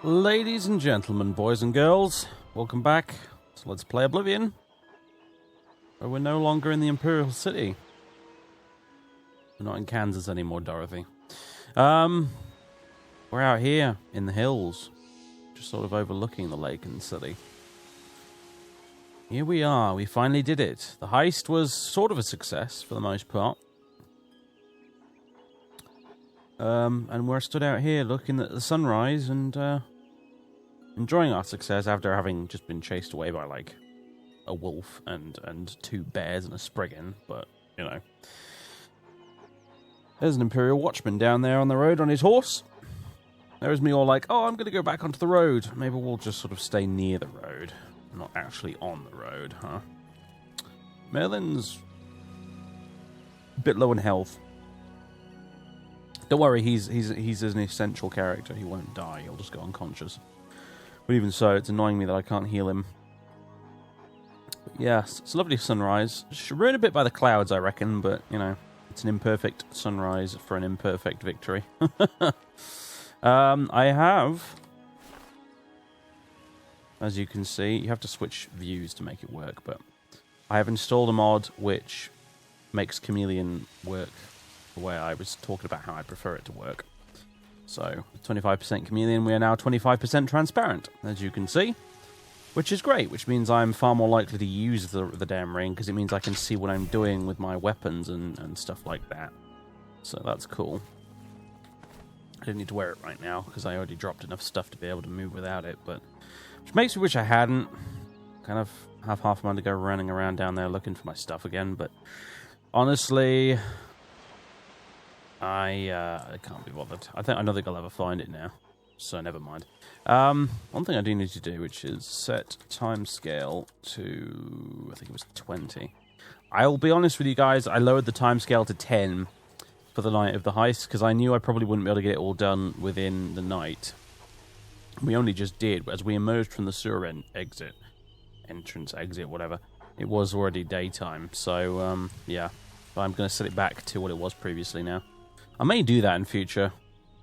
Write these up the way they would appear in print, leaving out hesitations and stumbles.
Ladies and gentlemen, boys and girls, welcome back. So let's play Oblivion. But we're no longer in the Imperial City. We're not in Kansas anymore, Dorothy. We're out here in the hills, just sort of overlooking the lake and the city. Here we are, we finally did it. The heist was sort of a success for the most part. And we're stood out here looking at the sunrise and enjoying our success after having just been chased away by, like, a wolf and two bears and a spriggan, but, you know. There's an Imperial Watchman down there on the road on his horse. There's me all like, oh, I'm going to go back onto the road. Maybe we'll just sort of stay near the road, not actually on the road, huh? Merlin's a bit low in health. Don't worry, he's an essential character. He won't die. He'll just go unconscious. But even so, it's annoying me that I can't heal him. But yes, it's a lovely sunrise. Should ruin a bit by the clouds, I reckon, but, you know, it's an imperfect sunrise for an imperfect victory. I have, as you can see, you have to switch views to make it work, but I have installed a mod which makes Chameleon work the way I was talking about how I prefer it to work. So, 25% Chameleon, we are now 25% transparent, as you can see. Which is great, which means I'm far more likely to use the damn ring, because it means I can see what I'm doing with my weapons and stuff like that. So that's cool. I don't need to wear it right now, because I already dropped enough stuff to be able to move without it, but which makes me wish I hadn't. Kind of have half a mind to go running around down there looking for my stuff again, but honestly, I can't be bothered. I don't think I'll ever find it now, so never mind. One thing I do need to do, which is set timescale to, I think it was 20. I'll be honest with you guys, I lowered the timescale to 10 for the night of the heist, because I knew I probably wouldn't be able to get it all done within the night. We only just did, as we emerged from the sewer entrance, exit, whatever. It was already daytime, so, yeah. But I'm going to set it back to what it was previously now. I may do that in future.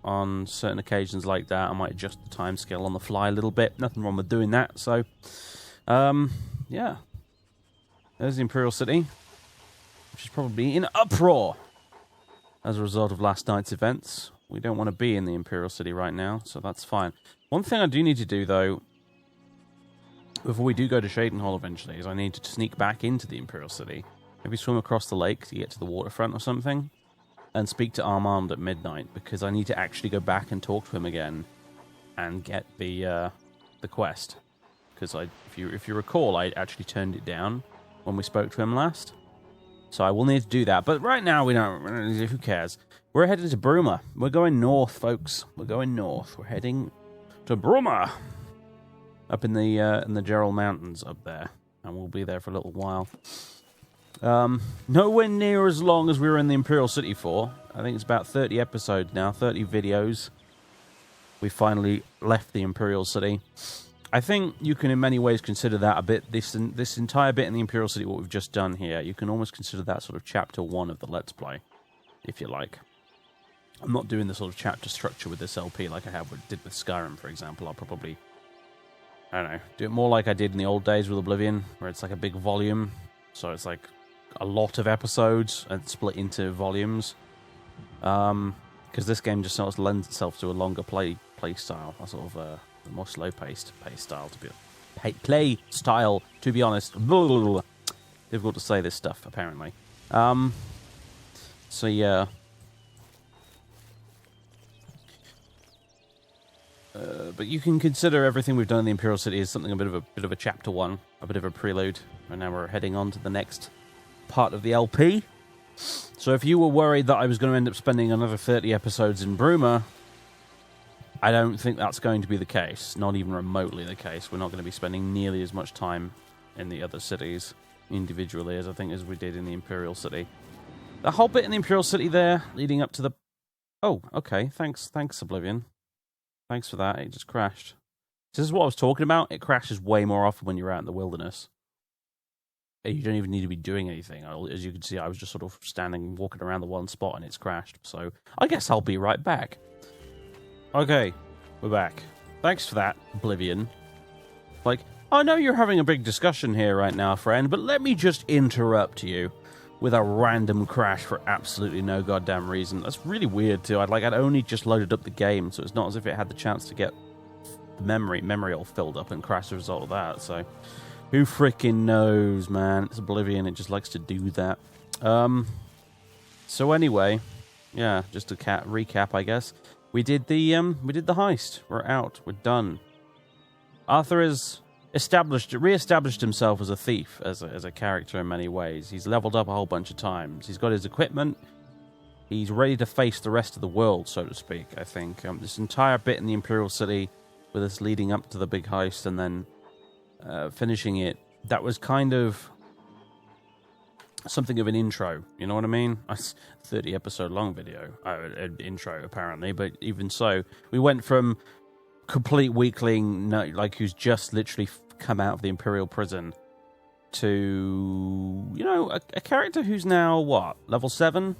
On certain occasions like that, I might adjust the timescale on the fly a little bit. Nothing wrong with doing that, so... yeah. There's the Imperial City, which is probably in uproar as a result of last night's events. We don't want to be in the Imperial City right now, so that's fine. One thing I do need to do, though, before we do go to Shading eventually, is I need to sneak back into the Imperial City. Maybe swim across the lake to get to the waterfront or something. And speak to Armand at midnight, because I need to actually go back and talk to him again and get the quest. Because if you recall, I actually turned it down when we spoke to him last. So I will need to do that. But right now, we don't. Who cares? We're headed to Bruma. We're going north, folks. We're going north. We're heading to Bruma, up in the Gerald Mountains up there, and we'll be there for a little while. Nowhere near as long as we were in the Imperial City for. I think it's about 30 episodes now, 30 videos. We finally left the Imperial City. I think you can in many ways consider that a bit, this entire bit in the Imperial City, what we've just done here, you can almost consider that sort of chapter 1 of the Let's Play, if you like. I'm not doing the sort of chapter structure with this LP like I did with Skyrim, for example. I'll probably, I don't know, do it more like I did in the old days with Oblivion, where it's like a big volume, so it's like a lot of episodes and split into volumes, because this game just sort of lends itself to a longer play style, a sort of a more slow-paced style to be play style. To be honest, difficult to say this stuff apparently. So yeah. But you can consider everything we've done in the Imperial City as something a bit of a chapter 1, a bit of a prelude, and now we're heading on to the next part of the LP. So if you were worried that I was going to end up spending another 30 episodes in Bruma, I don't think that's going to be the case. Not even remotely the case. We're not going to be spending nearly as much time in the other cities individually as I think as we did in the Imperial City. The whole bit in the Imperial City there, leading up to the... Oh, okay. Thanks, Oblivion. Thanks for that. It just crashed. This is what I was talking about. It crashes way more often when you're out in the wilderness. You don't even need to be doing anything. As you can see, I was just sort of walking around the one spot, and it's crashed. So I guess I'll be right back. Okay, we're back. Thanks for that, Oblivion. Like, I know you're having a big discussion here right now, friend, but let me just interrupt you with a random crash for absolutely no goddamn reason. That's really weird, too. I'd only just loaded up the game, so it's not as if it had the chance to get the memory all filled up and crash as a result of that, so... Who freaking knows, man? It's Oblivion, it just likes to do that. So anyway, yeah, just to recap, I guess. We did the heist. We're out. We're done. Arthur has re-established himself as a thief, as a character in many ways. He's leveled up a whole bunch of times. He's got his equipment. He's ready to face the rest of the world, so to speak, I think. This entire bit in the Imperial City, with us leading up to the big heist and then finishing it, that was kind of something of an intro, you know what I mean? A 30-episode long video, intro, apparently, but even so, we went from complete weakling, like who's just literally come out of the Imperial prison, to, you know, a character who's now, what, level 7?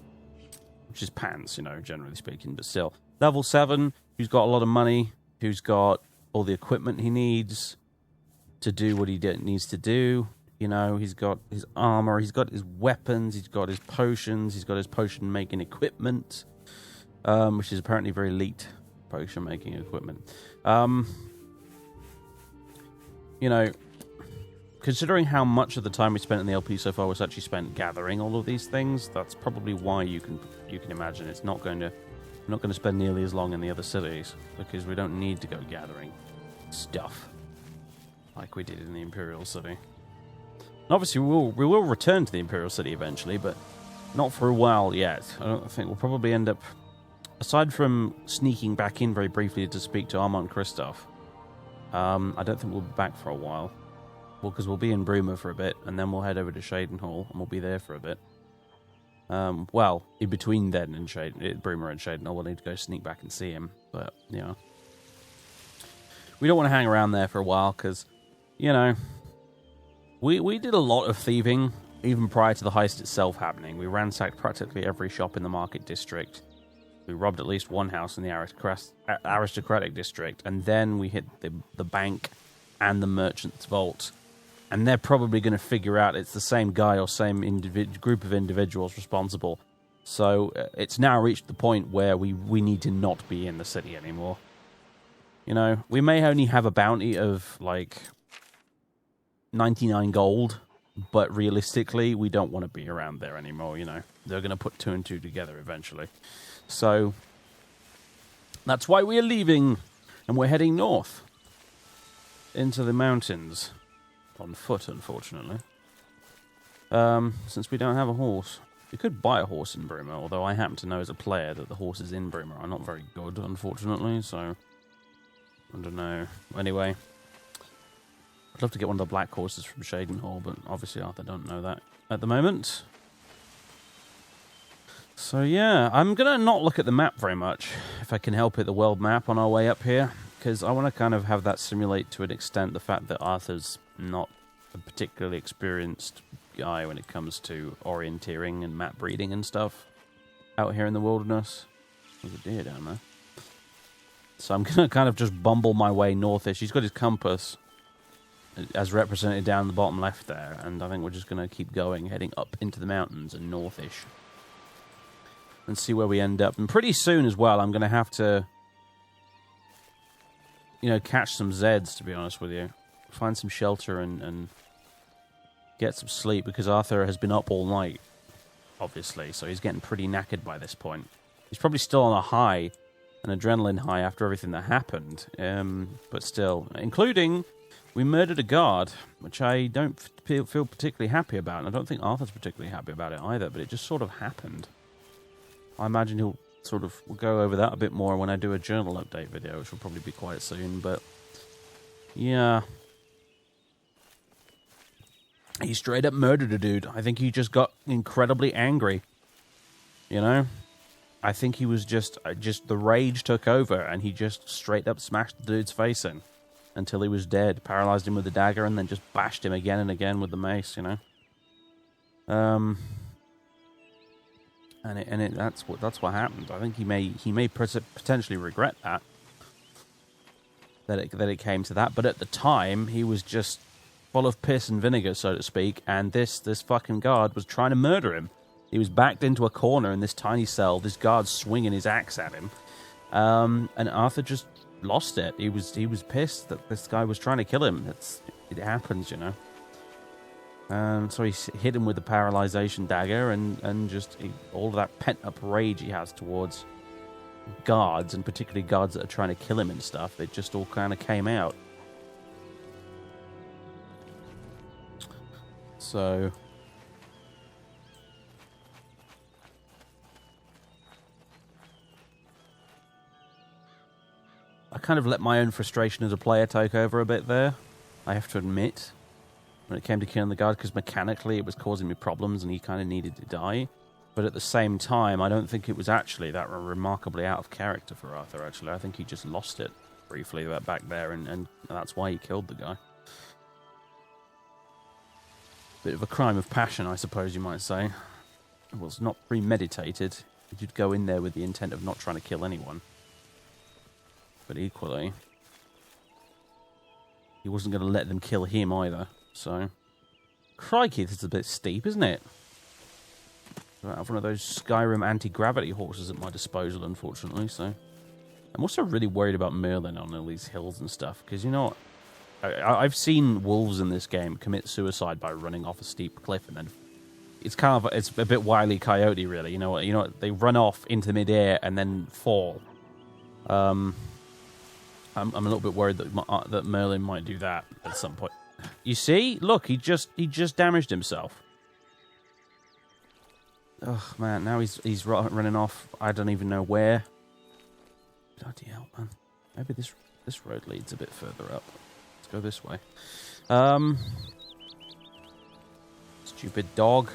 Which is pants, you know, generally speaking, but still. Level 7, who's got a lot of money, who's got all the equipment he needs to do what he needs to do. You know, he's got his armor, he's got his weapons, he's got his potions, he's got his potion-making equipment, which is apparently very elite potion-making equipment. You know, considering how much of the time we spent in the LP so far was actually spent gathering all of these things, that's probably why you can imagine it's not going to spend nearly as long in the other cities, because we don't need to go gathering stuff like we did in the Imperial City. And obviously, we will return to the Imperial City eventually, but not for a while yet. I think we'll probably end up, aside from sneaking back in very briefly to speak to Armand Kristoff, I don't think we'll be back for a while. Well, because we'll be in Bruma for a bit, and then we'll head over to Shadenhall, and we'll be there for a bit. Well, in between then and Bruma and Shadenhall, we'll need to go sneak back and see him, but, you know. We don't want to hang around there for a while, because, you know, we did a lot of thieving, even prior to the heist itself happening. We ransacked practically every shop in the Market District. We robbed at least one house in the Aristocratic District, and then we hit the bank and the Merchant's Vault. And they're probably going to figure out it's the same guy or same group of individuals responsible. So it's now reached the point where we need to not be in the city anymore. You know, we may only have a bounty of, like, 99 gold, but realistically, we don't want to be around there anymore, you know. They're going to put 2 and 2 together eventually. So, that's why we're leaving, and we're heading north into the mountains. On foot, unfortunately. Since we don't have a horse. We could buy a horse in Bruma, although I happen to know as a player that the horses in Bruma are not very good, unfortunately, so... I don't know. Anyway, I'd love to get one of the black horses from Shadenhall, but obviously Arthur don't know that at the moment. So yeah, I'm going to not look at the map very much, if I can help it, the world map on our way up here, because I want to kind of have that simulate to an extent the fact that Arthur's not a particularly experienced guy when it comes to orienteering and map reading and stuff out here in the wilderness. There's a deer down there. So I'm going to kind of just bumble my way northish. He's got his compass as represented down the bottom left there, and I think we're just going to keep going, heading up into the mountains and northish. And see where we end up. And pretty soon as well, I'm going to have to, you know, catch some Zeds, to be honest with you. Find some shelter and get some sleep, because Arthur has been up all night, obviously, so he's getting pretty knackered by this point. He's probably still on a high, an adrenaline high after everything that happened, but still, including we murdered a guard, which I don't feel particularly happy about, and I don't think Arthur's particularly happy about it either, but it just sort of happened. I imagine we'll go over that a bit more when I do a journal update video, which will probably be quite soon, but yeah. He straight up murdered a dude. I think he just got incredibly angry. You know? I think he was just the rage took over, and he just straight up smashed the dude's face in until he was dead, paralyzed him with the dagger, and then just bashed him again and again with the mace, you know? That's what happened. I think he may potentially regret that. that it came to that. But at the time, he was just full of piss and vinegar, so to speak, and this fucking guard was trying to murder him. He was backed into a corner in this tiny cell, this guard swinging his axe at him, and Arthur just lost it. He was pissed that this guy was trying to kill him. It happens, you know. So he hit him with the paralyzation dagger, and just all of that pent-up rage he has towards guards, and particularly guards that are trying to kill him and stuff, it just all kind of came out. So I kind of let my own frustration as a player take over a bit there, I have to admit, when it came to killing the guard, because mechanically it was causing me problems and he kind of needed to die. But at the same time, I don't think it was actually that remarkably out of character for Arthur, actually. I think he just lost it briefly back there, and that's why he killed the guy. Bit of a crime of passion, I suppose you might say. It was not premeditated. You'd go in there with the intent of not trying to kill anyone. But equally, he wasn't going to let them kill him either. So, crikey, this is a bit steep, isn't it? I have one of those Skyrim anti-gravity horses at my disposal, unfortunately. So, I'm also really worried about Merlin on all these hills and stuff, because you know what? I've seen wolves in this game commit suicide by running off a steep cliff, and then it's a bit Wile E. Coyote, really. You know what? They run off into midair and then fall. I'm a little bit worried that Merlin might do that at some point. You see, look, he just damaged himself. Oh man, now he's running off. I don't even know where. Bloody hell, man! Maybe this road leads a bit further up. Go this way. Stupid dog.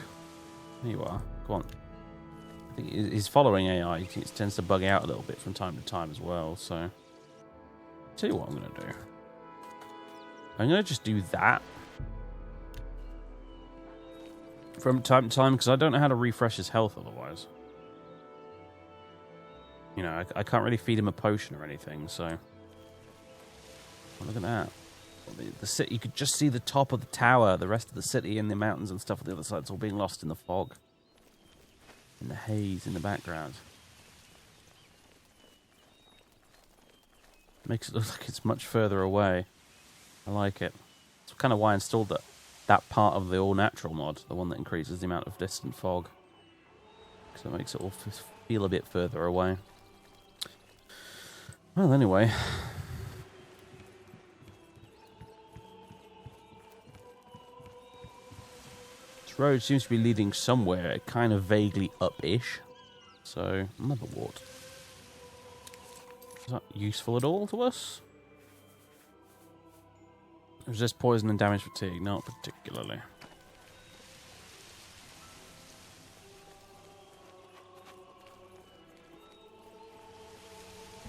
There you are. Go on. I think he's following AI. He tends to bug out a little bit from time to time as well. So, tell you what I'm going to do. I'm going to just do that from time to time, because I don't know how to refresh his health otherwise. You know, I can't really feed him a potion or anything, so... Look at that. The city, you could just see the top of the tower, the rest of the city and the mountains and stuff on the other side. It's all being lost in the fog. In the haze in the background. Makes it look like it's much further away. I like it. That's kind of why I installed that part of the all-natural mod, the one that increases the amount of distant fog. Because it makes it all feel a bit further away. Well, anyway... road seems to be leading somewhere, kind of vaguely up-ish. So, another wart. Is that useful at all to us? Resist poison and damage fatigue, not particularly.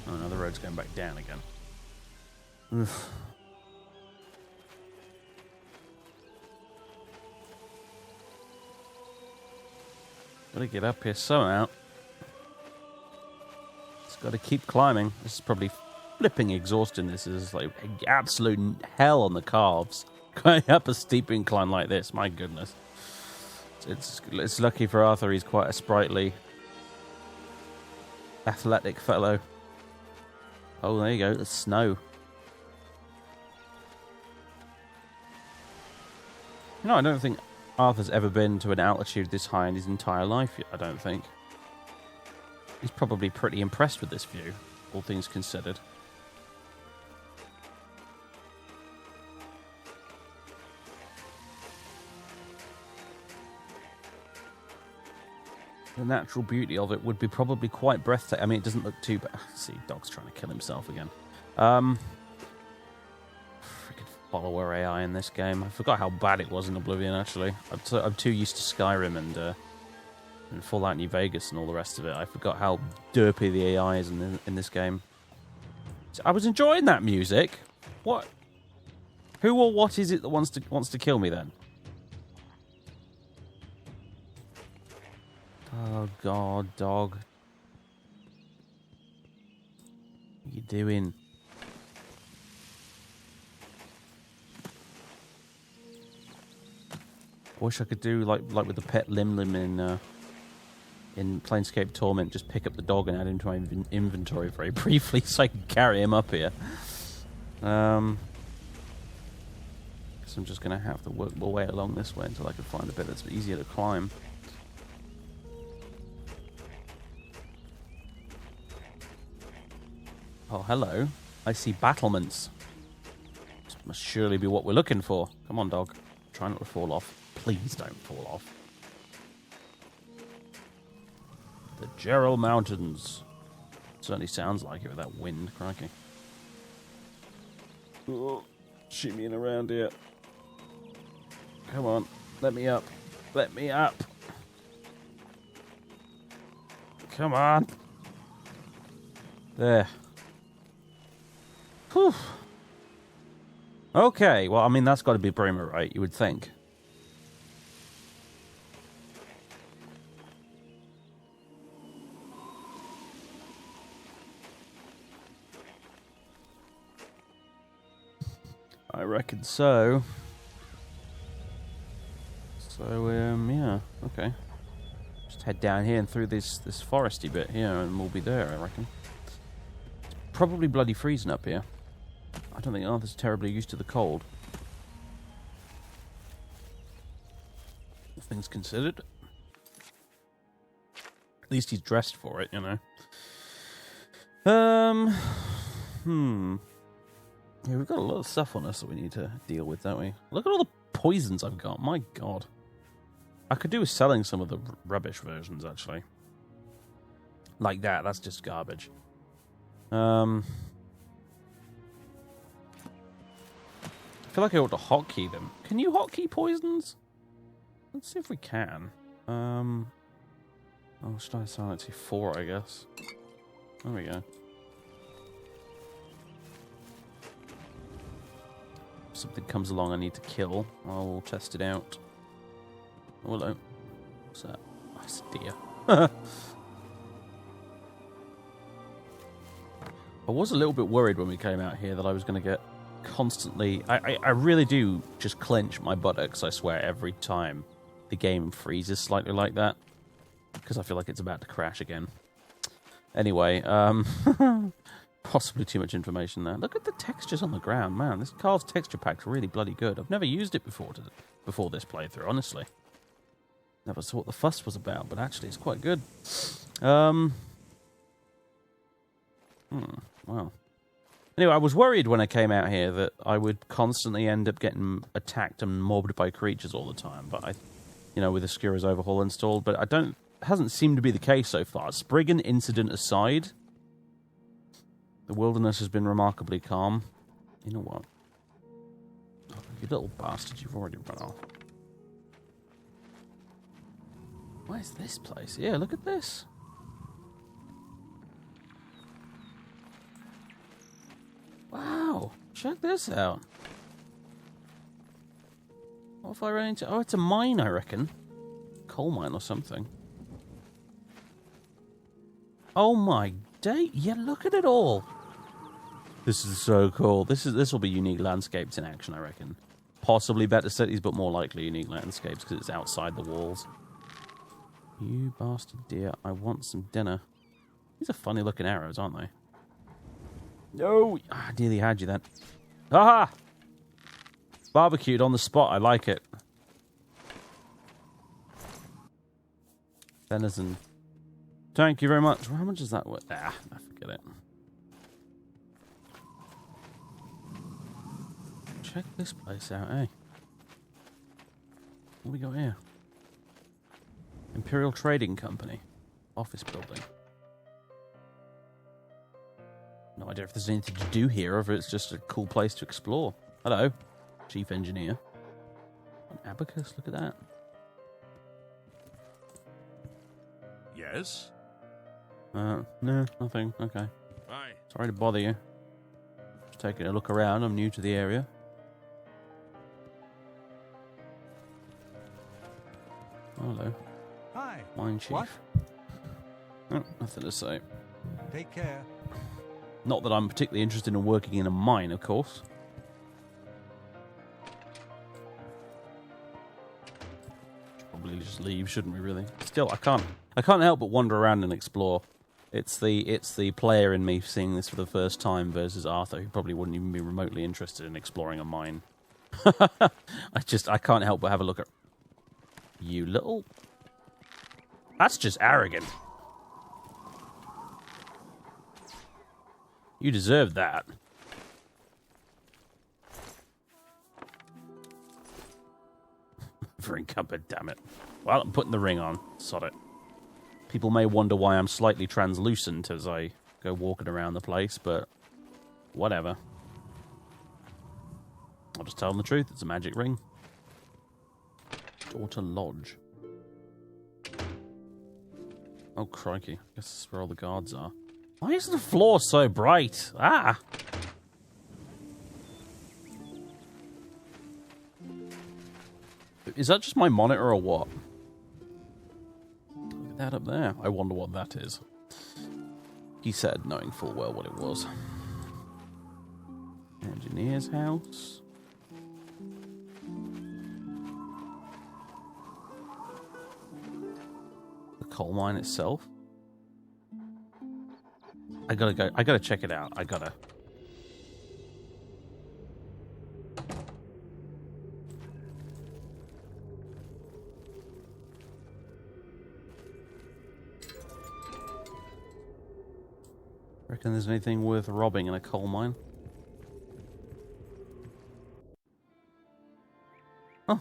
Oh no, the road's going back down again. Oof. Gotta get up here somehow. Just gotta keep climbing. This is probably flipping exhausting. This is like absolute hell on the calves. Going up a steep incline like this, my goodness. It's lucky for Arthur he's quite a sprightly, athletic fellow. Oh, there you go, the snow. You know, I don't think Arthur's ever been to an altitude this high in his entire life yet, I don't think. He's probably pretty impressed with this view, all things considered. The natural beauty of it would be probably quite breathtaking. I mean, it doesn't look too bad. See, dog's trying to kill himself again. Follower AI in this game. I forgot how bad it was in Oblivion, actually. I'm too used to Skyrim and Fallout New Vegas and all the rest of it. I forgot how derpy the AI is in this game. So I was enjoying that music. What? Who or what is it that wants to kill me then? Oh God, dog. What are you doing? I wish I could do like with the pet Lim in Planescape Torment, just pick up the dog and add him to my inventory very briefly so I can carry him up here. So I'm just going to have to work my way along this way until I can find a bit that's easier to climb. Oh, hello. I see battlements. This must surely be what we're looking for. Come on, dog. Try not to fall off. Please don't fall off. The Gerald Mountains. Certainly sounds like it with that wind, crikey. Oh, shimmying around here. Come on, let me up. Let me up. Come on. There. Whew. Okay, well, I mean, that's got to be Bremer, right? You would think. I reckon so. So, yeah, okay. Just head down here and through this foresty bit here, and we'll be there, I reckon. It's probably bloody freezing up here. I don't think Arthur's terribly used to the cold. All things considered. At least he's dressed for it, you know. Yeah, we've got a lot of stuff on us that we need to deal with, don't we? Look at all the poisons I've got. My God. I could do with selling some of the rubbish versions, actually. Like that. That's just garbage. I feel like I ought to hotkey them. Can you hotkey poisons? Let's see if we can. Oh, should I silence you 4, I guess? There we go. If something comes along I need to kill, I'll test it out. Oh, hello. What's that? Oh, it's a deer. I was a little bit worried when we came out here that I was going to get constantly... I really do just clench my buttocks, I swear, every time the game freezes slightly like that. Because I feel like it's about to crash again. Anyway, possibly too much information there. Look at the textures on the ground, man. This car's texture pack's really bloody good. I've never used it before this playthrough, honestly. Never saw what the fuss was about, but actually it's quite good. Wow. Anyway, I was worried when I came out here that I would constantly end up getting attacked and mobbed by creatures all the time, but with Oscuro's Overhaul installed, but hasn't seemed to be the case so far. Spriggan incident aside, the wilderness has been remarkably calm. You know what? Oh, you little bastard, you've already run off. Where's this place? Yeah, look at this. Wow, check this out. What if I ran into... Oh, it's a mine, I reckon. Coal mine or something. Oh my day. Yeah, look at it all. This is so cool. This will be unique landscapes in action, I reckon. Possibly better cities, but more likely unique landscapes because it's outside the walls. You bastard deer. I want some dinner. These are funny looking arrows, aren't they? No! I nearly had you then. Aha! Barbecued on the spot. I like it. Venison. Thank you very much. How much is that worth? Ah, I forget it. Check this place out, eh? What do we got here? Imperial Trading Company. Office building. No idea if there's anything to do here or if it's just a cool place to explore. Hello, Chief Engineer. An abacus, look at that. Yes? No, nothing. Okay. Aye. Sorry to bother you. Just taking a look around. I'm new to the area. Oh, hello. Hi. Mine Chief. What? Oh, nothing to say. Take care. Not that I'm particularly interested in working in a mine, of course. just leave, shouldn't we? Really? Still, I can't help but wander around and explore. It's the player in me seeing this for the first time versus Arthur, who probably wouldn't even be remotely interested in exploring a mine. I can't help but have a look at you, little. That's just arrogant. You deserve that. For encumbered, damn it. Well, I'm putting the ring on. Sod it. People may wonder why I'm slightly translucent as I go walking around the place, but whatever. I'll just tell them the truth. It's a magic ring. Door to lodge. Oh, crikey. I guess this is where all the guards are. Why is the floor so bright? Ah! Is that just my monitor or what? Look at that up there. I wonder what that is. He said, knowing full well what it was. Engineer's house. The coal mine itself. I gotta check it out. I gotta. Reckon there's anything worth robbing in a coal mine? Oh.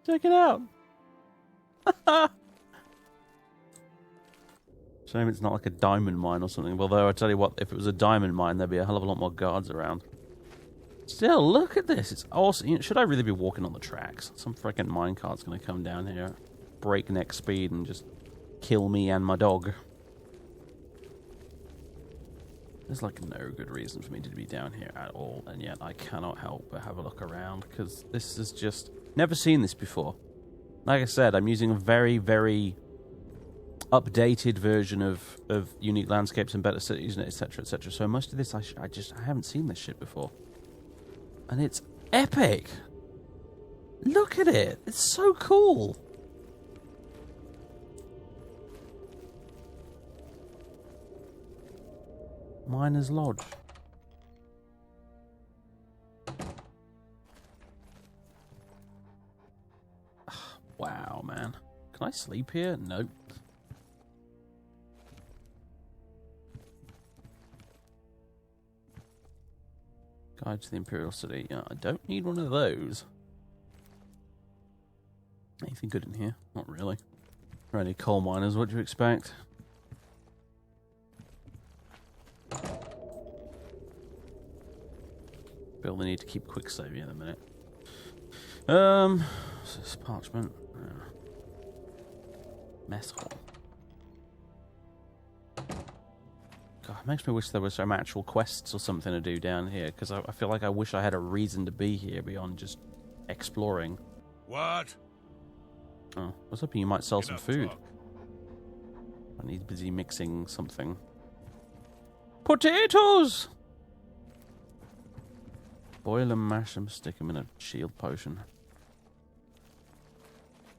Check it out. Shame it's not like a diamond mine or something. Although, I tell you what, if it was a diamond mine, there'd be a hell of a lot more guards around. Still, look at this. It's awesome. You know, should I really be walking on the tracks? Some freaking minecart's going to come down here at breakneck speed and just kill me and my dog. There's like no good reason for me to be down here at all, and yet I cannot help but have a look around, because this is just... Never seen this before. Like I said, I'm using a very, very updated version of Unique Landscapes and Better Cities, etc., etc. So most of this, I haven't seen this shit before. And it's epic! Look at it! It's so cool! Miner's Lodge. Wow, man. Can I sleep here? Nope. Guide to the Imperial City. Yeah, I don't need one of those. Anything good in here? Not really. Only coal miners, what do you expect? Bill, they need to keep quick saving in a minute. What's this? Parchment. Mess hall. God, it makes me wish there was some actual quests or something to do down here, because I feel like I wish I had a reason to be here beyond just exploring. What? Oh, I was hoping you might sell some food. Talk. I need busy mixing something. Potatoes! Boil them, mash them, stick them in a shield potion.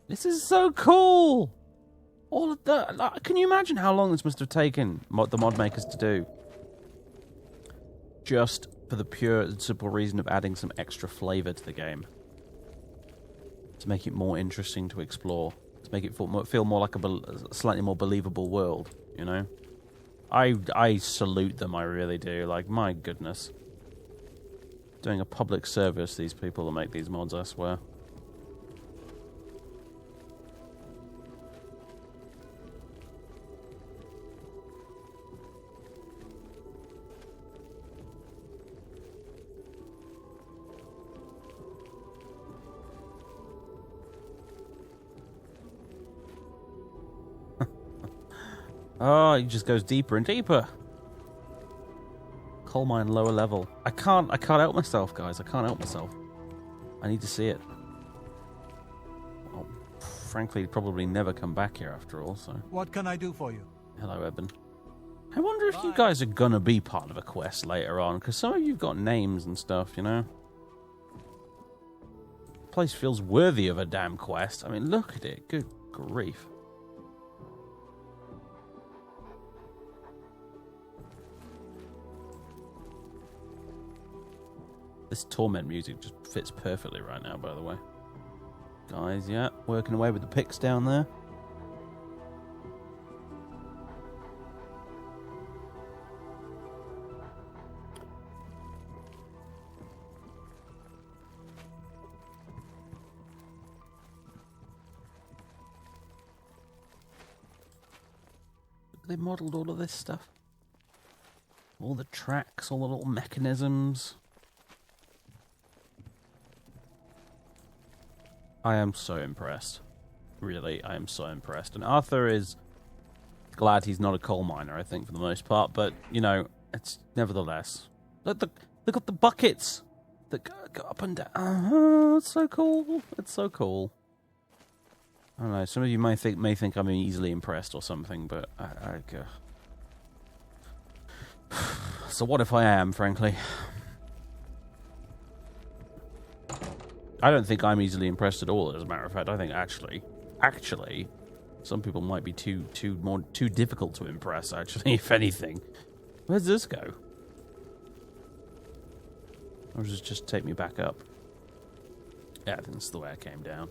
This is so cool! All of that. Like, can you imagine how long this must have taken the mod makers to do? Just for the pure and simple reason of adding some extra flavour to the game. To make it more interesting to explore. To make it feel more like a slightly more believable world, you know? I salute them, I really do. Like, my goodness. Doing a public service, these people that make these mods, I swear. Oh, it just goes deeper and deeper. Coal mine lower level. I can't help myself, guys. I can't help myself. I need to see it. I'll frankly probably never come back here after all, so... What can I do for you? Hello, Eben. I wonder if you guys are gonna be part of a quest later on, because some of you've got names and stuff, you know? place feels worthy of a damn quest. I mean, look at it. Good grief. This torment music just fits perfectly right now, by the way. Guys, yeah, working away with the picks down there. They modelled all of this stuff. All the tracks, all the little mechanisms. I am so impressed. Really, I am so impressed. And Arthur is glad he's not a coal miner, I think, for the most part. But, you know, it's nevertheless. Look at the buckets that go up and down. It's so cool. It's so cool. I don't know. Some of you may think I'm easily impressed or something, but I so what if I am, frankly? I don't think I'm easily impressed at all, as a matter of fact. I think actually, some people might be too difficult to impress, actually, if anything. Where's this go? Or does it just take me back up? Yeah, I think that's the way I came down.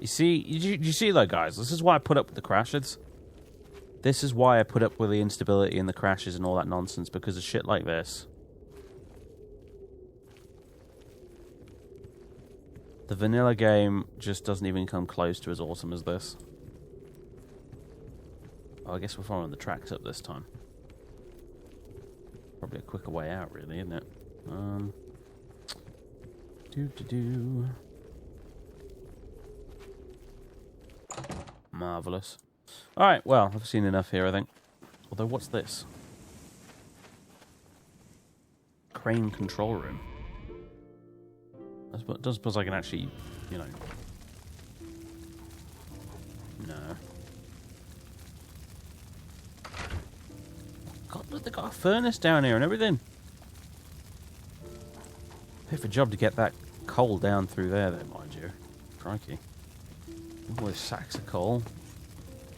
You see, you see though, guys, this is why I put up with the crashes. This is why I put up with the instability and the crashes and all that nonsense, because of shit like this. The vanilla game just doesn't even come close to as awesome as this. Oh, I guess we're following the tracks up this time. Probably a quicker way out, really, isn't it? Marvellous. Alright, well, I've seen enough here, I think. Although, what's this? Crane control room. I don't suppose I can actually, you know... No. God, look, they've got a furnace down here and everything. Bit of a job to get that coal down through there, mind you. Crikey. All those sacks of coal.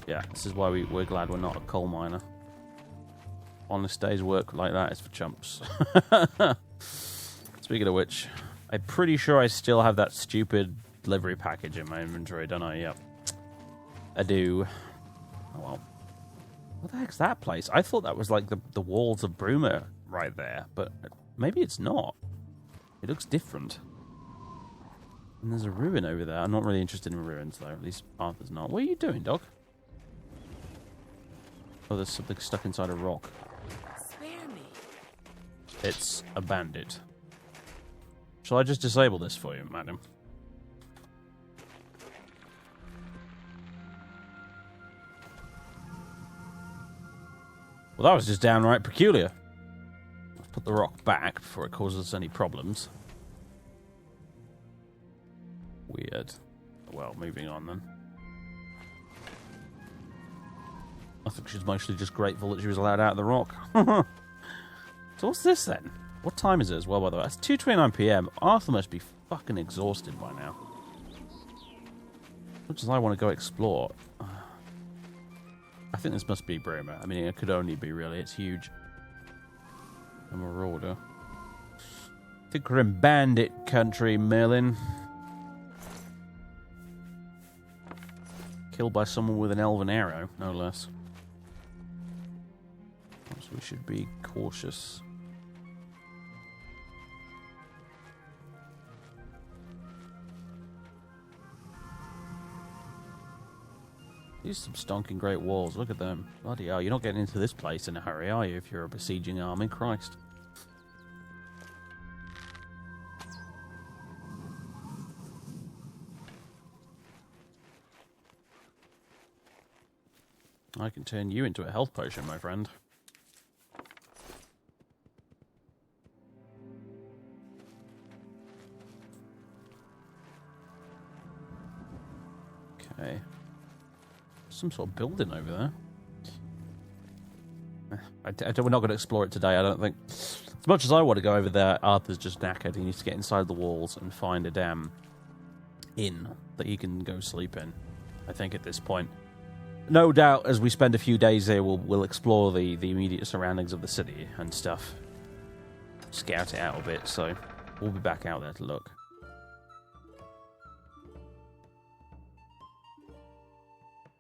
Yeah, this is why we're glad we're not a coal miner. Honest day's work like that is for chumps. Speaking of which, I'm pretty sure I still have that stupid delivery package in my inventory, don't I? Yep. I do. Oh well. What the heck's that place? I thought that was like the walls of Bruma right there, but maybe it's not. It looks different. And there's a ruin over there. I'm not really interested in ruins, though. At least Arthur's not. What are you doing, dog? Oh, there's something stuck inside a rock. Spare me. It's a bandit. Shall I just disable this for you, madam? Well, that was just downright peculiar. Let's put the rock back before it causes us any problems. Weird. Well, moving on then. I think she's mostly just grateful that she was allowed out of the rock. So what's this then? What time is it as well, by the way? It's 2:29 PM. Arthur must be fucking exhausted by now. As much as I want to go explore. I think this must be Bruma. I mean, it could only be, really. It's huge. A marauder. I think we're in bandit country, Merlin. Killed by someone with an elven arrow, no less. So we should be cautious. These are some stonking great walls. Look at them. Bloody hell, you're not getting into this place in a hurry, are you, if you're a besieging army? Christ. I can turn you into a health potion, my friend. Okay. Some sort of building over there. we're not going to explore it today, I don't think. As much as I want to go over there, Arthur's just knackered. He needs to get inside the walls and find a damn inn that he can go sleep in, I think, at this point. No doubt, as we spend a few days there, we'll explore the immediate surroundings of the city and stuff. Scout it out a bit, so we'll be back out there to look.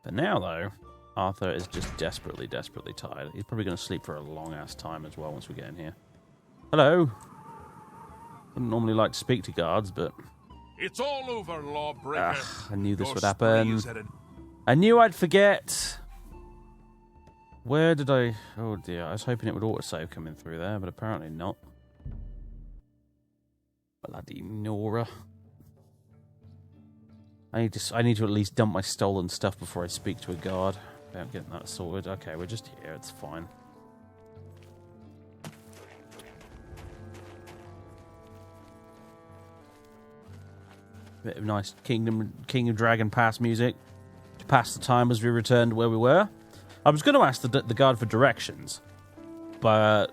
But now, though, Arthur is just desperately, desperately tired. He's probably going to sleep for a long-ass time as well once we get in here. Hello. Wouldn't normally like to speak to guards, but... It's all over, lawbreaker. I knew this Your would happen. spree is I knew I'd forget. Where did I... Oh, dear. I was hoping it would autosave coming through there, but apparently not. Bloody Nora. I need to at least dump my stolen stuff before I speak to a guard. About getting that sorted. Okay, we're just here. It's fine. Bit of nice King of Dragon Pass music to pass the time as we returned where we were. I was going to ask the guard for directions, but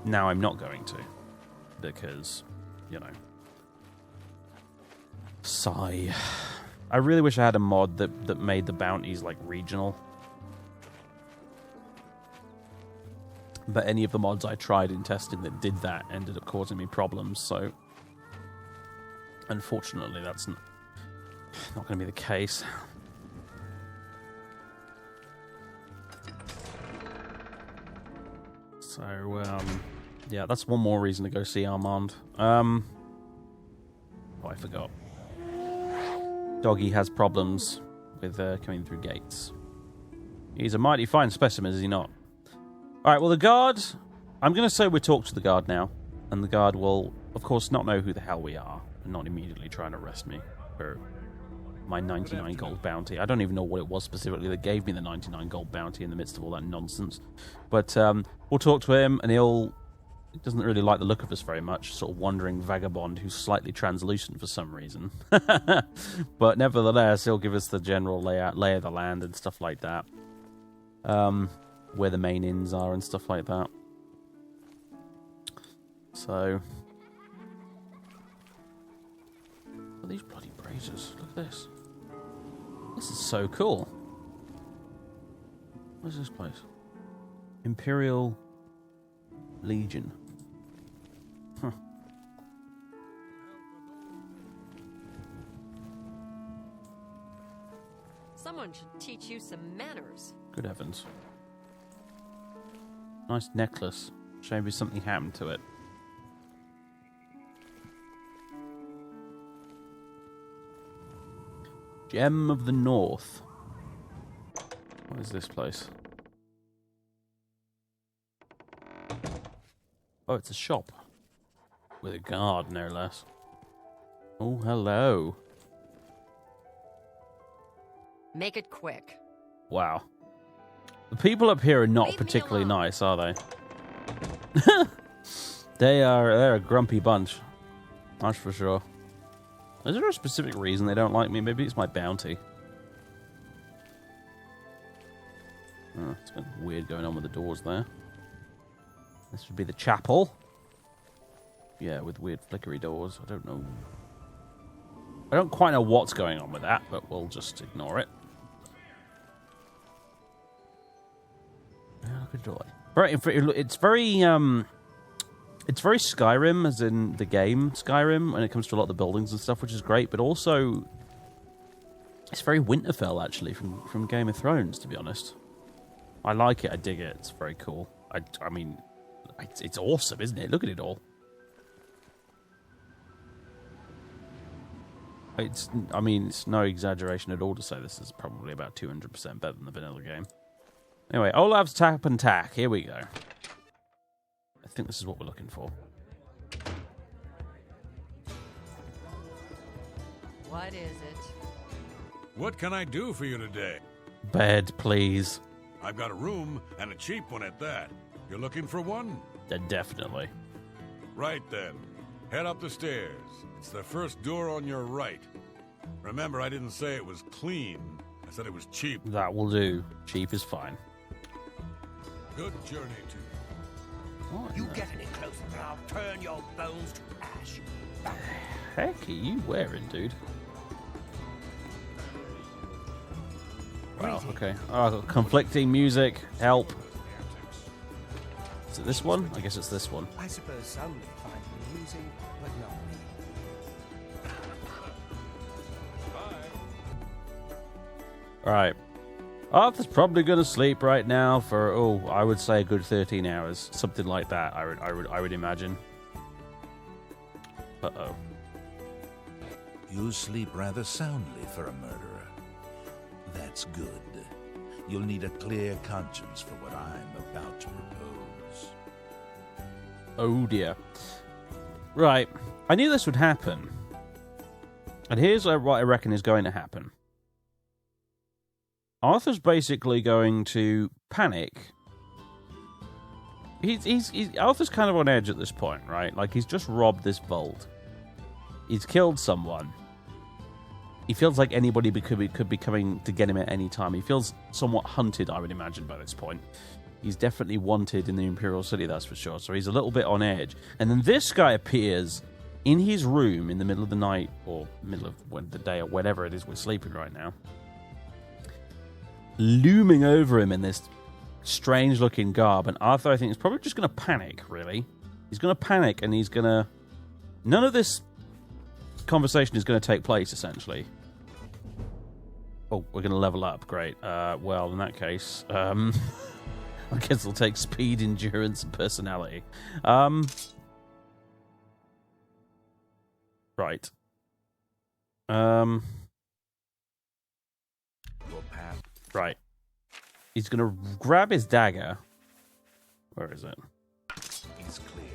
now I'm not going to, because, you know, sigh. I really wish I had a mod that made the bounties like regional, but any of the mods I tried in testing that did that ended up causing me problems, so unfortunately that's not going to be the case. So, yeah, that's one more reason to go see Armand. Oh, I forgot. Doggy has problems with coming through gates. He's a mighty fine specimen, is he not? Alright, well, the guard... I'm going to say we talk to the guard now, and the guard will, of course, not know who the hell we are, and not immediately try and arrest me for my 99 gold bounty. I don't even know what it was specifically that gave me the 99 gold bounty in the midst of all that nonsense. But we'll talk to him, and he doesn't really like the look of us very much, sort of wandering vagabond who's slightly translucent for some reason. But nevertheless, he'll give us the general lay of the land and stuff like that. Where the main inns are and stuff like that. So... Look at these bloody braziers. Look at this. This is so cool. What's this place? Imperial Legion. Huh. Someone should teach you some manners. Good heavens. Nice necklace. Maybe something happened to it. Gem of the North. What is this place? Oh, it's a shop. With a guard, no less. Oh, hello. Make it quick. Wow. The people up here are not particularly nice, are they? They're a grumpy bunch. That's for sure. Is there a specific reason they don't like me? Maybe it's my bounty. Oh, it's been weird going on with the doors there. This would be the chapel. Yeah, with weird flickery doors. I don't know. I don't quite know what's going on with that, but we'll just ignore it. Look at door. It's very Skyrim, as in the game Skyrim, when it comes to a lot of the buildings and stuff, which is great, but also it's very Winterfell, actually, from Game of Thrones, to be honest. I like it, I dig it, it's very cool. I mean, it's awesome, isn't it? Look at it all. It's no exaggeration at all to say this is probably about 200% better than the vanilla game. Anyway, Olaf's Tap and Tack, here we go. I think this is what we're looking for. What is it? What can I do for you today? Bed, please. I've got a room, and a cheap one at that. You're looking for one? Definitely. Right then. Head up the stairs. It's the first door on your right. Remember, I didn't say it was clean. I said it was cheap. That will do. Cheap is fine. Good journey to you. What You in the get any closer and I'll turn your bones to ash. heck are you wearing, dude? Wow, okay. Oh, conflicting music. Help. Is it this one? I guess it's this one. I suppose some may find me amusing, but not me. Alright. Arthur's probably going to sleep right now for, I would say a good 13 hours. Something like that, I would imagine. Uh-oh. You sleep rather soundly for a murderer. That's good. You'll need a clear conscience for what I'm about to propose. Oh dear. Right. I knew this would happen. And here's what I reckon is going to happen. Arthur's basically going to panic. Arthur's kind of on edge at this point, right? Like, he's just robbed this vault. He's killed someone. He feels like anybody could be coming to get him at any time. He feels somewhat hunted, I would imagine, by this point. He's definitely wanted in the Imperial City, that's for sure. So he's a little bit on edge. And then this guy appears in his room in the middle of the night, or middle of the day, or whatever it is we're sleeping right now, looming over him in this strange-looking garb. And Arthur, I think, is probably just going to panic, really. He's going to panic, and he's going to... None of this conversation is going to take place, essentially. Oh, we're going to level up. Great. Well, in that case, I guess it'll take speed, endurance, and personality. Right. Right. He's going to grab his dagger. Where is it? It's clear.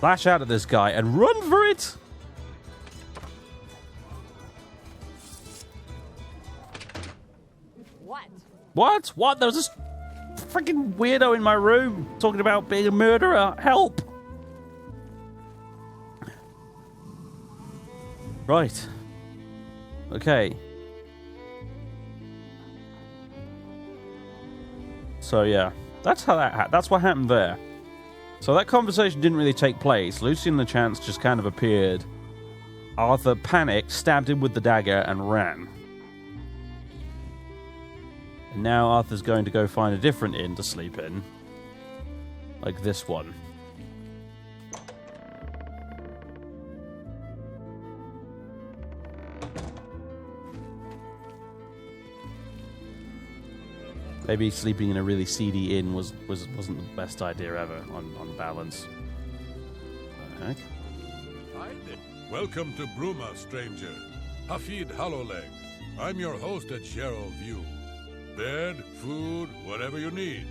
Lash out at this guy and run for it! What? What? There was this freaking weirdo in my room talking about being a murderer. Help! Right. Okay. So yeah, that's how that's what happened there. So that conversation didn't really take place. Lucy and the Chance just kind of appeared. Arthur panicked, stabbed him with the dagger, and ran. And now Arthur's going to go find a different inn to sleep in. Like this one. Maybe sleeping in a really seedy inn wasn't the best idea ever on balance. Heck? Welcome to Bruma, stranger. Hafid Hollowleg. I'm your host at Cheryl View. Bed, food, whatever you need.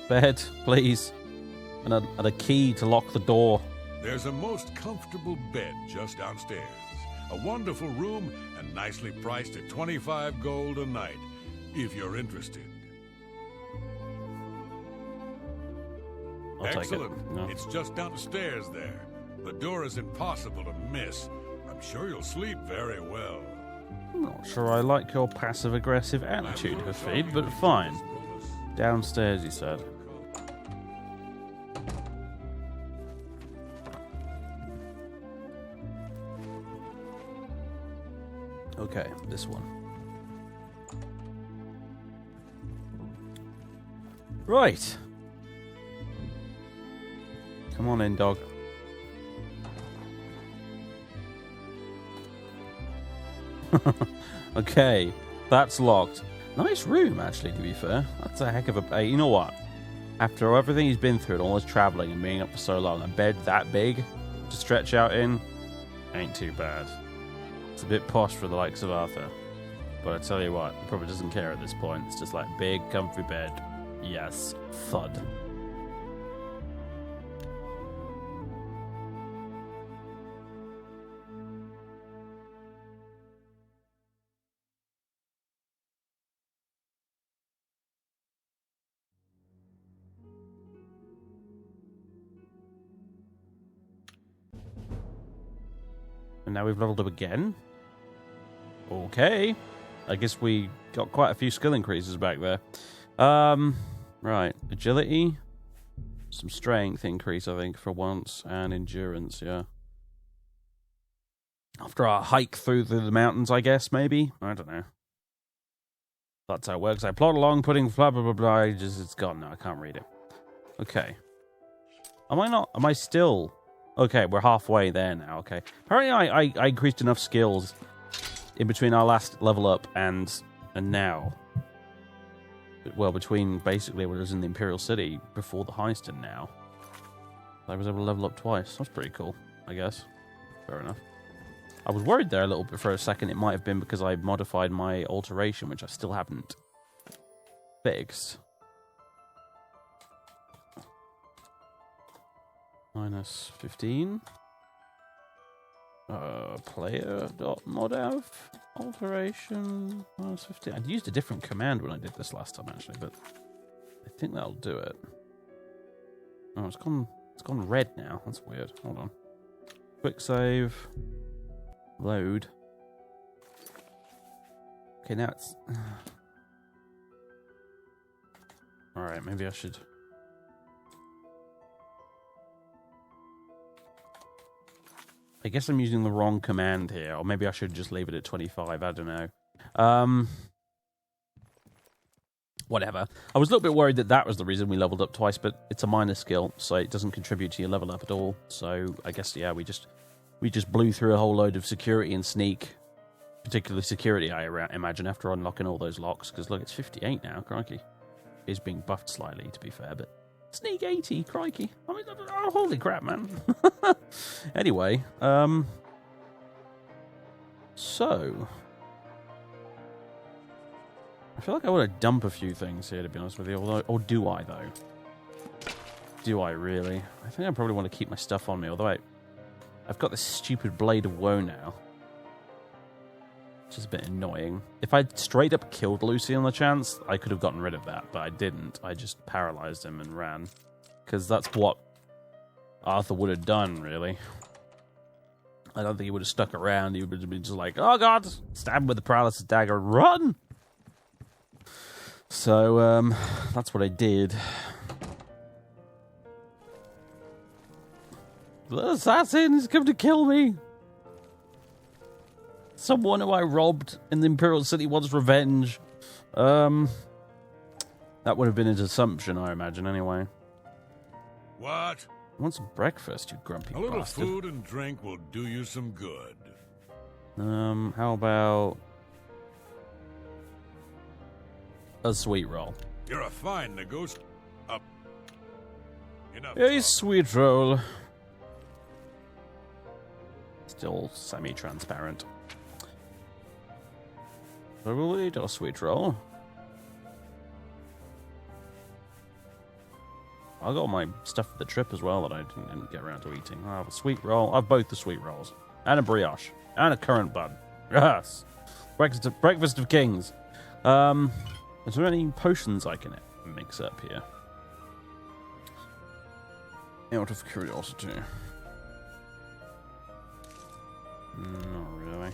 Bed, please. And a key to lock the door. There's a most comfortable bed just downstairs. A wonderful room and nicely priced at 25 gold a night. If you're interested. I'll Excellent. take it. No. It's just down the stairs there. The door is impossible to miss. I'm sure you'll sleep very well. I'm not sure I like your passive-aggressive attitude, Hafid, but fine. Downstairs, he said. Okay, this one. Right. Come on in, dog. Okay, that's locked. Nice room, actually, to be fair. That's a heck of a... you know what? After everything he's been through and all his traveling and being up for so long, a bed that big to stretch out in ain't too bad. It's a bit posh for the likes of Arthur. But I tell you what, he probably doesn't care at this point. It's just like big, comfy bed. Yes, thud. And now we've leveled up again. Okay. I guess we got quite a few skill increases back there. Right. Agility. Some strength increase, I think, for once. And endurance, yeah. After a hike through the mountains, I guess, maybe? I don't know. That's how it works. I plod along, putting blah, blah, blah, blah. It's gone now. I can't read it. Okay. Am I still... Okay, we're halfway there now, okay. Apparently I increased enough skills in between our last level up and now. Well, between basically when I was in the Imperial City before the heist and now. I was able to level up twice. That's pretty cool, I guess. Fair enough. I was worried there a little bit for a second. It might have been because I modified my alteration, which I still haven't fixed. Minus 15. Player.modav alteration minus 15. I'd used a different command when I did this last time actually, but I think that'll do it. Oh, it's gone red now. That's weird. Hold on. Quick save. Load. Okay, now it's alright, maybe I should. I guess I'm using the wrong command here, or maybe I should just leave it at 25, I don't know. Whatever. I was a little bit worried that was the reason we leveled up twice, but it's a minor skill, so it doesn't contribute to your level up at all. So I guess, yeah, we just blew through a whole load of security and sneak, particularly security, I imagine, after unlocking all those locks, because look, it's 58 now, crikey. It's being buffed slightly, to be fair, but... Sneak 80, crikey. I mean, oh, holy crap, man. Anyway, so... I feel like I want to dump a few things here, to be honest with you, or do I, though? Do I, really? I think I probably want to keep my stuff on me, although I've got this stupid Blade of Woe now. Which is a bit annoying. If I'd straight up killed Lucy on the chance, I could have gotten rid of that, but I didn't. I just paralyzed him and ran. Because that's what Arthur would have done, really. I don't think he would have stuck around. He would have been just like, oh god, stab him with the paralysis dagger, run! So, that's what I did. The assassin is come to kill me! Someone who I robbed in the Imperial City wants revenge. That would have been his assumption, I imagine, anyway. What? I want some breakfast, you grumpy bastard. A little food and drink will do you some good. How about... a sweet roll? You're a fine negotiator. Enough. A sweet roll. Still semi-transparent. So we'll eat our sweet roll. I got my stuff for the trip as well that I didn't get around to eating. I have a sweet roll. I have both the sweet rolls. And a brioche. And a currant bun. Yes! Breakfast of kings. Is there any potions I can mix up here? Out of curiosity. Not really.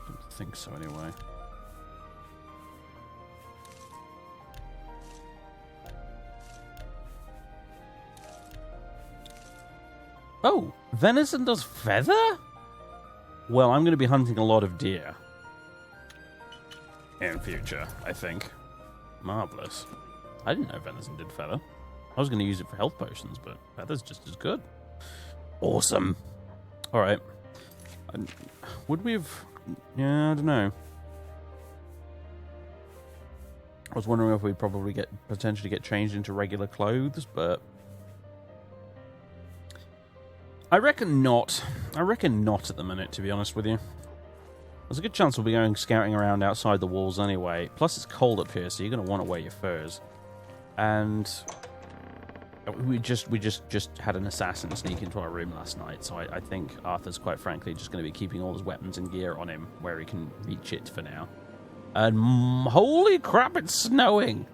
Don't think so, anyway. Oh, venison does feather? Well, I'm going to be hunting a lot of deer. In future, I think. Marvellous. I didn't know venison did feather. I was going to use it for health potions, but feather's just as good. Awesome. Alright. Would we have... Yeah, I don't know. I was wondering if we'd probably potentially get changed into regular clothes, but... I reckon not. I reckon not at the minute, to be honest with you. There's a good chance we'll be going scouting around outside the walls anyway. Plus, it's cold up here, so you're going to want to wear your furs. And we just had an assassin sneak into our room last night, so I think Arthur's quite frankly just going to be keeping all his weapons and gear on him where he can reach it for now. And holy crap, it's snowing!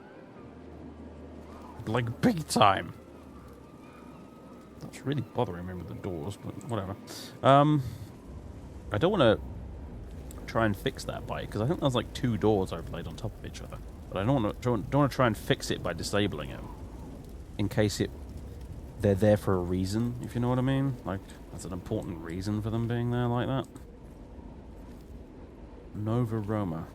Like big time. That's really bothering me with the doors, but whatever. I don't want to try and fix that bike, because I think there's like 2 doors overlaid on top of each other. But I don't want to try and fix it by disabling it. In case they're there for a reason, if you know what I mean. Like, that's an important reason for them being there like that. Nova Roma.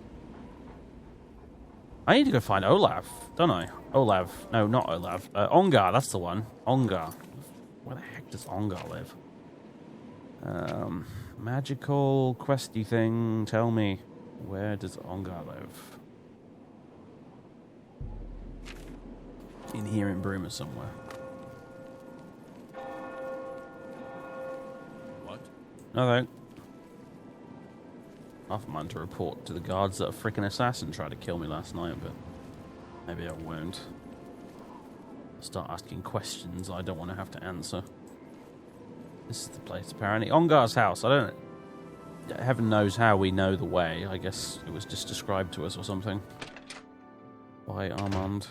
I need to go find Olav, don't I? Olav. No, not Olav. Ongar, that's the one. Ongar. Where the heck does Ongar live? Magical, questy thing. Tell me, where does Ongar live? In here in Bruma somewhere. What? Okay. Half a mind to report to the guards that a freaking assassin tried to kill me last night, but maybe I won't. I'll start asking questions I don't want to have to answer. This is the place, apparently. Ongar's house. I don't... Heaven knows how we know the way. I guess it was just described to us or something. By Armand.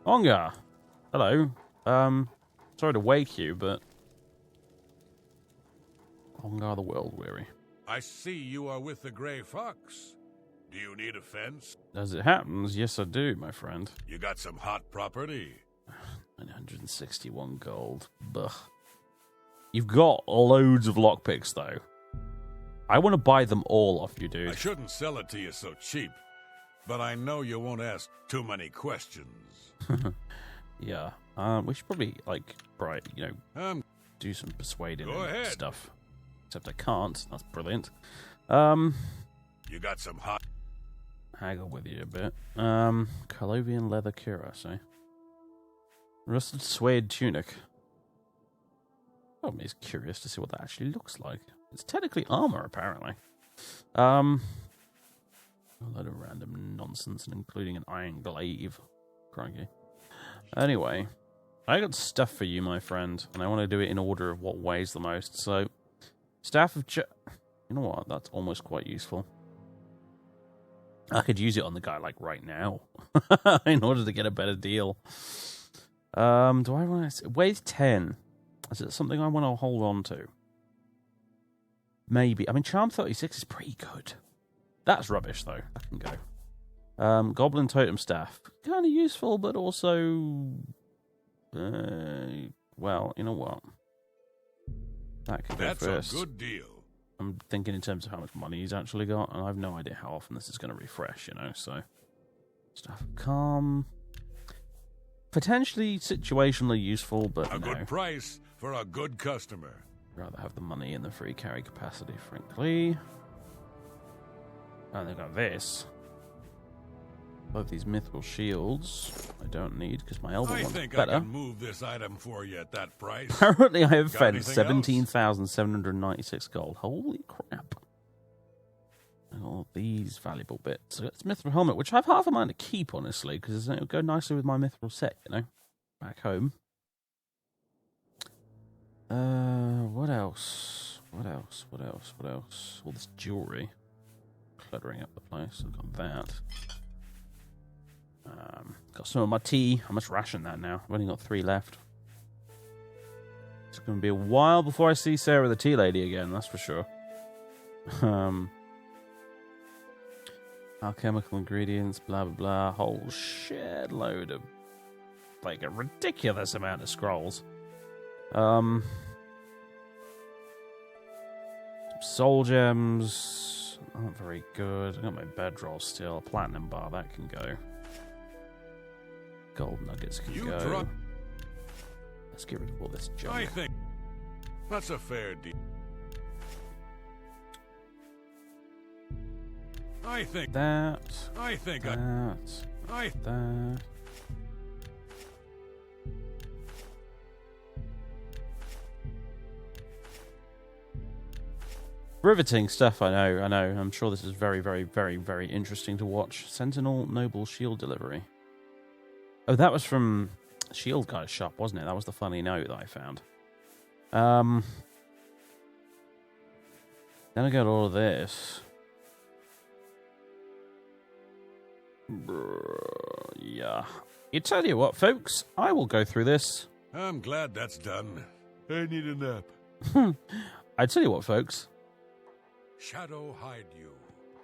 Ongar! Hello. Sorry to wake you, but... Ongar the World-Weary. I see you are with the Grey Fox. Do you need a fence? As it happens, yes I do, my friend. You got some hot property? 961 gold. Buh. You've got loads of lockpicks, though. I want to buy them all off you, dude. I shouldn't sell it to you so cheap, but I know you won't ask too many questions. Yeah. We should probably, like, do some persuading and stuff. Except I can't. That's brilliant. You got some hot... Haggle with you a bit. Colovian leather cuirass, eh? Rusted suede tunic. I'm just curious to see what that actually looks like. It's technically armor, apparently. A load of random nonsense, including an iron glaive. Crikey. Anyway, I got stuff for you, my friend, and I want to do it in order of what weighs the most. So, Staff of... You know what? That's almost quite useful. I could use it on the guy, like, right now. In order to get a better deal. Do I want to... Weighs 10. Is it something I want to hold on to? Maybe. I mean, Charm 36 is pretty good. That's rubbish, though. That can go. Goblin Totem Staff. Kind of useful, but also... well, you know what? That could go first. That's a good deal. I'm thinking in terms of how much money he's actually got, and I have no idea how often this is going to refresh, you know, so... Staff of Calm... Potentially situationally useful, but a good price for a good customer. Rather have the money and the free carry capacity, frankly. And they got this. Both these mythical shields I don't need because my elbow one's better. I think I can move this item for you at that price. Apparently I have spent 17,796 gold. Holy crap. And all these valuable bits. So it's Mithril Helmet, which I have half a mind to keep, honestly, because it would go nicely with my Mithril set, you know, back home. What else? What else? What else? What else? All this jewelry. Cluttering up the place. I've got that. Got some of my tea. I must ration that now. I've only got 3 left. It's going to be a while before I see Sarah the tea lady again, that's for sure. Alchemical ingredients, blah, blah, blah. Whole shed load of, like, a ridiculous amount of scrolls. Some soul gems. Not very good. I got my bedroll still. A platinum bar, that can go. Gold nuggets can go. Let's get rid of all this junk. I think that's a fair deal. I think that. I think that. That. Riveting stuff, I know. I'm sure this is very, very, very, very interesting to watch. Sentinel Noble Shield Delivery. Oh, that was from Shield Guy's shop, wasn't it? That was the funny note that I found. Then I got all of this. Yeah. You tell you what, folks. I will go through this. I'm glad that's done. I need a nap. I tell you what, folks. Shadow hide you.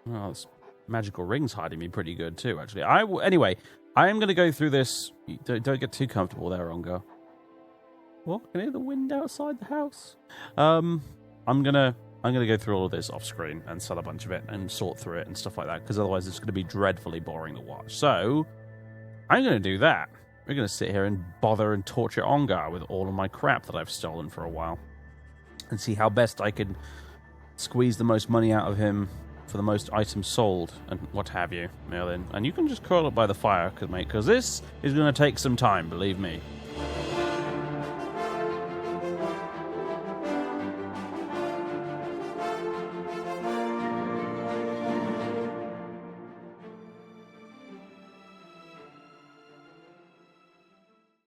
Well, it's magical rings hiding me pretty good too, actually. Anyway, I am going to go through this. Don't get too comfortable there, Ongo. What? Can I hear the wind outside the house? I'm gonna go through all of this off screen and sell a bunch of it and sort through it and stuff like that, because otherwise it's going to be dreadfully boring to watch. So I'm going to do that. We're going to sit here and bother and torture Ongar with all of my crap that I've stolen for a while, and see how best I can squeeze the most money out of him for the most items sold and what have you, Merlin. And you can just curl up by the fire, mate, because this is going to take some time, believe me.